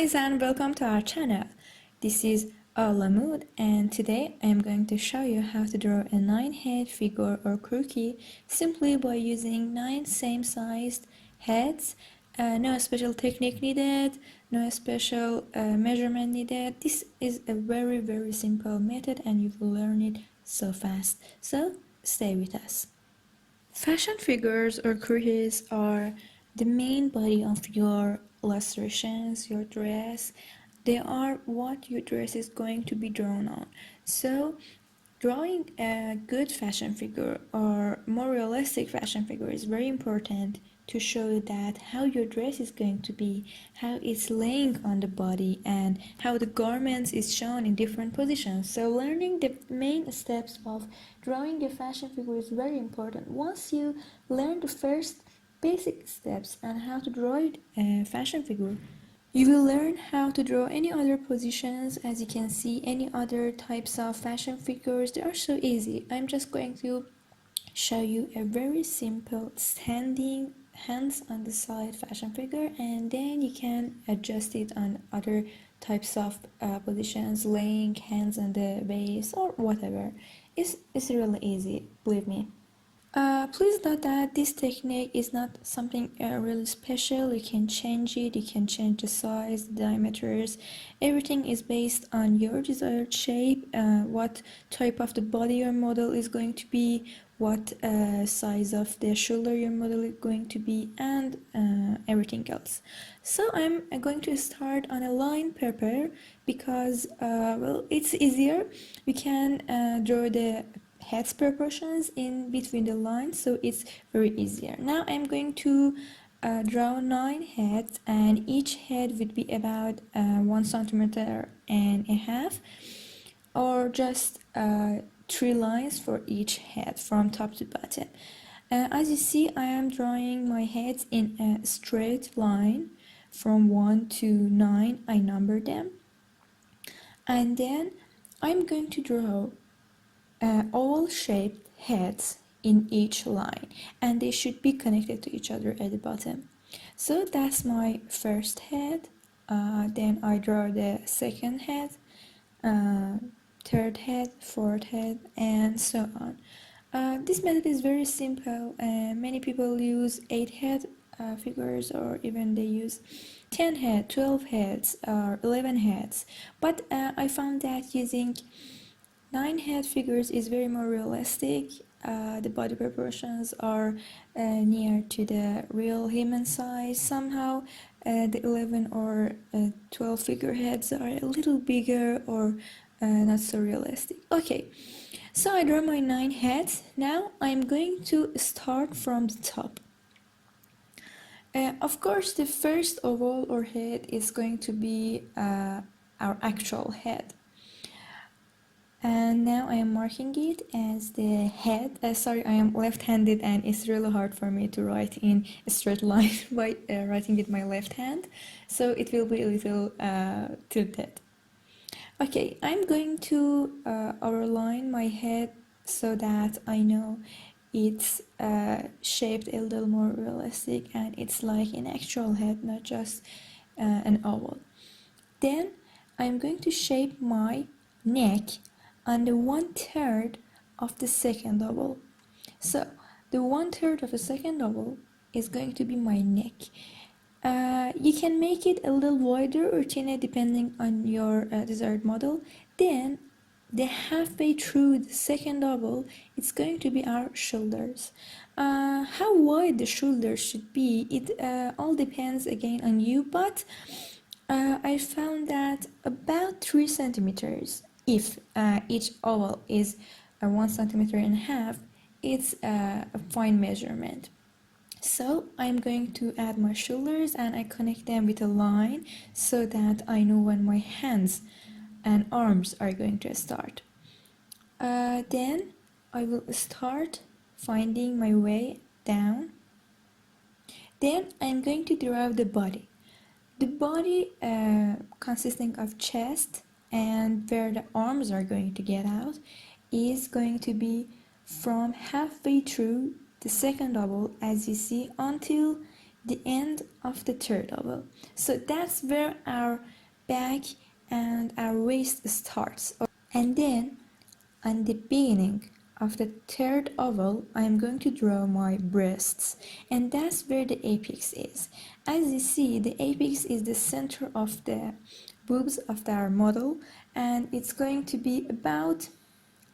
guys, and welcome to our channel. This is Alamud, and today I am going to show you how to draw a 9-head figure or croquis simply by using 9 same-sized heads. No special technique needed, no special measurement needed. This is a very simple method and you will learn it so fast. So stay with us. Fashion figures or croquis are the main body of your illustrations, your dress. They are what your dress is going to be drawn on. So drawing a good fashion figure or more realistic fashion figure is very important to show that how your dress is going to be, how it's laying on the body, and how the garments is shown in different positions. So learning the main steps of drawing a fashion figure is very important. Once you learn the first basic steps and how to draw a fashion figure, you will learn how to draw any other positions. As you can see, any other types of fashion figures, they are so easy. I'm just going to show you a very simple standing hands on the side fashion figure, and then you can adjust it on other types of positions, laying hands on the base or whatever. It's really easy, believe me. Please note that this technique is not something really special. You can change it, you can change the size, the diameters. Everything is based on your desired shape, what type of the body your model is going to be, what size of the shoulder your model is going to be, and everything else. So I'm going to start on a line paper because well, it's easier. We can draw the heads proportions in between the lines, so it's very easier. Now I'm going to draw 9 heads, and each head would be about 1 centimeter and a half, or just 3 lines for each head from top to bottom. As you see, I am drawing my heads in a straight line from 1 to 9. I number them, and then I'm going to draw oval-shaped heads in each line, and they should be connected to each other at the bottom. So that's my first head. Then I draw the second head, third head, fourth head, and so on. This method is very simple. Many people use 8-head figures, or even they use 10 head, 12 heads, or 11 heads. But I found that using 9-head figures is very more realistic. The body proportions are near to the real human size. Somehow the 11 or 12 figureheads are a little bigger or not so realistic. Okay, so I draw my 9 heads. Now I'm going to start from the top. Of course, the first oval or head is going to be our actual head. And now I am marking it as the head. Sorry, I am left-handed and it's really hard for me to write in a straight line by writing with my left hand. So it will be a little tilted. Okay, I'm going to outline my head so that I know it's shaped a little more realistic and it's like an actual head, not just an oval. Then I'm going to shape my neck on the 1/3 of the second oval. So the 1/3 of the second oval is going to be my neck. You can make it a little wider or thinner depending on your desired model. Then the halfway through the second oval, it's going to be our shoulders. How wide the shoulders should be, it all depends again on you, but I found that about 3 centimeters. If each oval is 1.5 centimeters, it's a fine measurement. So I'm going to add my shoulders and I connect them with a line so that I know when my hands and arms are going to start. Then I will start finding my way down. Then I'm going to draw the body. The body consisting of chest and where the arms are going to get out is going to be from halfway through the second oval, as you see, until the end of the third oval. So that's where our back and our waist starts. And then on the beginning of the third oval, I am going to draw my breasts, and that's where the apex is. As you see, the apex is the center of the boobs of our model, and it's going to be about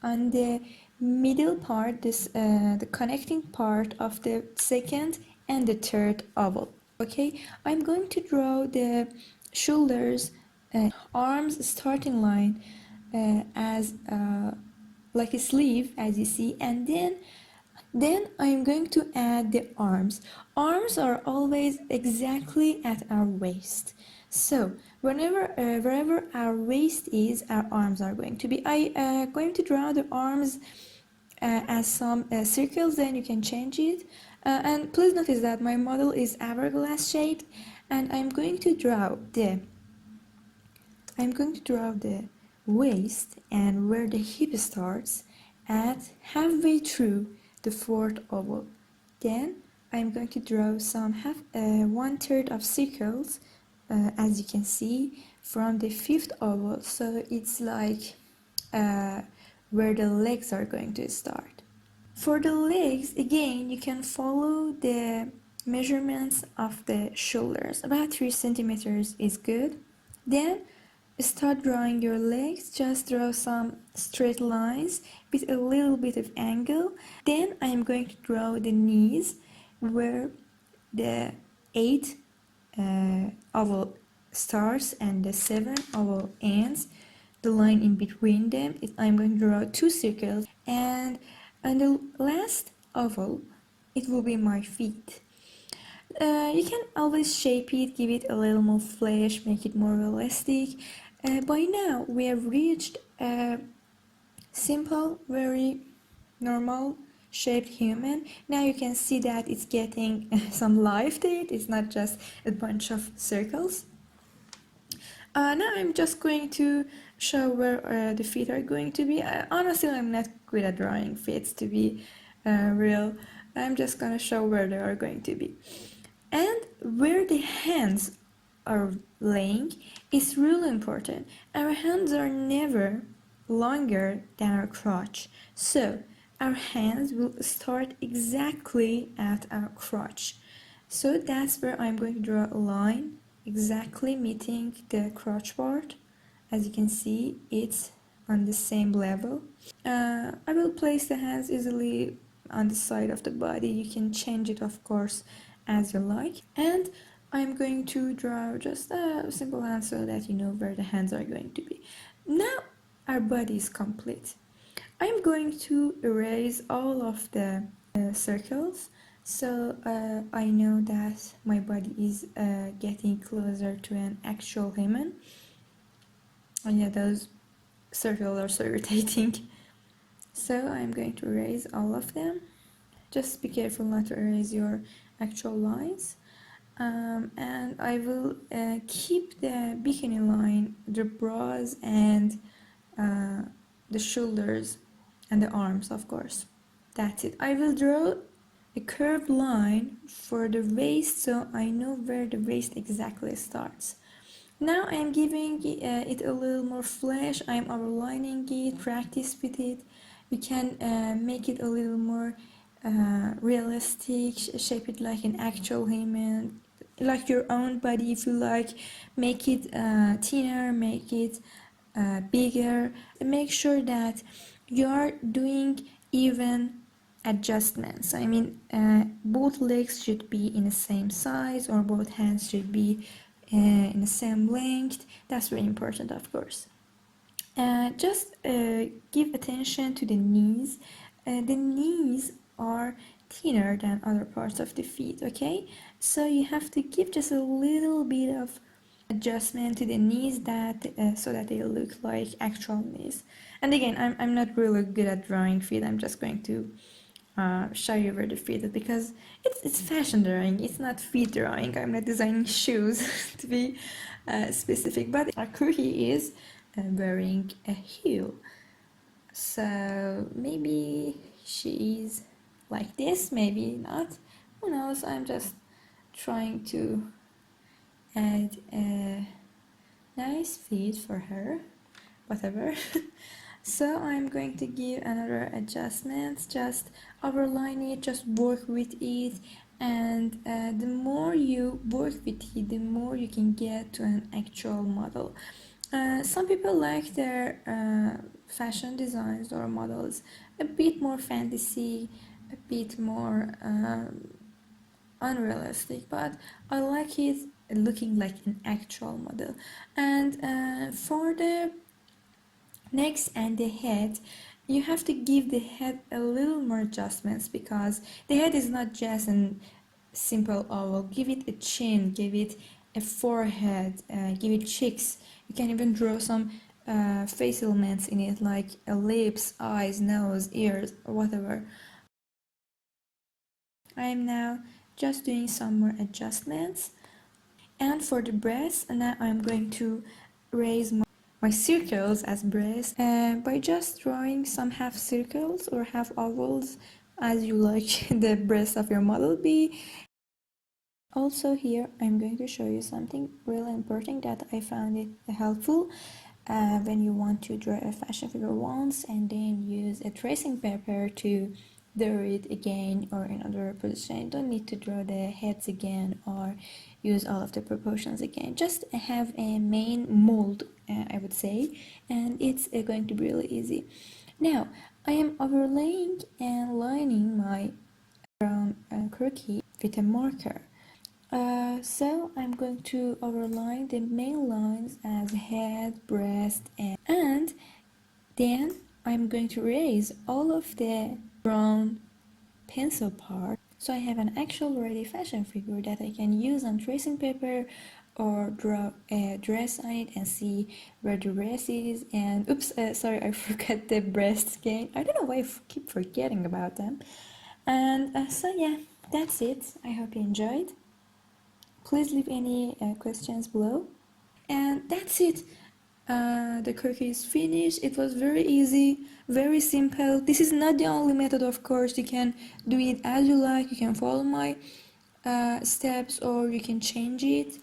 on the middle part, the connecting part of the second and the third oval. Okay, I'm going to draw the shoulders, arms starting line as like a sleeve, as you see, and then I am going to add the arms. Arms are always exactly at our waist. So wherever our waist is, our arms are going to be. I going to draw the arms as some circles, then you can change it. And please notice that my model is hourglass shaped, and I'm going to draw the waist and where the hip starts at halfway through the fourth oval. Then I'm going to draw some 1/3 of circles, as you can see, from the fifth oval. So it's like where the legs are going to start. For the legs, again, you can follow the measurements of the shoulders. About 3 centimeters is good. Then start drawing your legs. Just draw some straight lines with a little bit of angle. Then I am going to draw the knees where the 8 oval starts and the 7 oval ends. The line in between them, I'm going to draw 2 circles, and on the last oval it will be my feet. You can always shape it, give it a little more flesh, make it more realistic. By now we have reached a simple, very normal shaped human. Now you can see that it's getting some life to it. It's not just a bunch of circles. Now I'm just going to show where the feet are going to be. Honestly, I'm not good at drawing feet, to be real. I'm just gonna show where they are going to be. And where the hands are laying is really important. Our hands are never longer than our crotch. So our hands will start exactly at our crotch. So that's where I'm going to draw a line exactly meeting the crotch part. As you can see, it's on the same level. I will place the hands easily on the side of the body. You can change it, of course, as you like. And I'm going to draw just a simple hand so that you know where the hands are going to be. Now our body is complete. I'm going to erase all of the circles, so I know that my body is getting closer to an actual human. And yeah, those circles are so irritating. So I'm going to erase all of them. Just be careful not to erase your actual lines. And I will keep the bikini line, the bras, and the shoulders and the arms, of course. That's it. I will draw a curved line for the waist so I know where the waist exactly starts. Now I'm giving it a little more flesh. I'm outlining it, practice with it. You can make it a little more realistic, shape it like an actual human, like your own body if you like. Make it thinner, make it bigger. Make sure that you're doing even adjustments. I mean, both legs should be in the same size, or both hands should be in the same length. That's very important, of course. Just give attention to the knees. The knees are thinner than other parts of the feet, okay? So you have to give just a little bit of adjustment to the knees that so that they look like actual knees. And again, I'm not really good at drawing feet. I'm just going to show you where the feet is, because it's fashion drawing. It's not feet drawing. I'm not designing shoes to be specific. But our Croquis is wearing a heel, so maybe she is like this, maybe not. Who knows? I'm just trying to add nice fit for her, whatever. So I'm going to give another adjustments, just overline it, just work with it, and the more you work with it, the more you can get to an actual model. Some people like their fashion designs or models a bit more fantasy, a bit more unrealistic, but I like it looking like an actual model. And for the necks and the head, you have to give the head a little more adjustments because the head is not just a simple oval. Give it a chin, give it a forehead, give it cheeks. You can even draw some face elements in it like lips, eyes, nose, ears, or whatever. I am now just doing some more adjustments. And for the breast, now I'm going to raise my circles as breast by just drawing some half circles or half ovals as you like the breast of your model be. Also here I'm going to show you something really important that I found it helpful when you want to draw a fashion figure once and then use a tracing paper to draw it again or in another position. You don't need to draw the heads again or use all of the proportions again. Just have a main mold, I would say, and it's going to be really easy. Now I am overlaying and lining my brown croquis with a marker. So I'm going to overline the main lines as head, breast, and then I'm going to erase all of the brown pencil part. So I have an actual ready fashion figure that I can use on tracing paper or draw a dress on it and see where the dress is. And oops, sorry, I forgot the breasts again. I don't know why I keep forgetting about them. And so yeah, that's it. I hope you enjoyed. Please leave any questions below. And that's it. The cookie is finished. It was very easy, very simple. This is not the only method, of course. You can do it as you like. You can follow my steps or you can change it.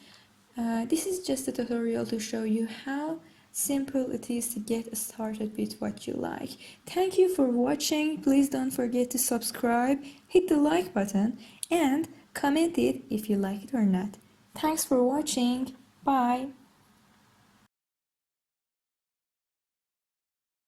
This is just a tutorial to show you how simple it is to get started with what you like. Thank you for watching. Please don't forget to subscribe, hit the like button, and comment it if you like it or not. Thanks for watching. Bye.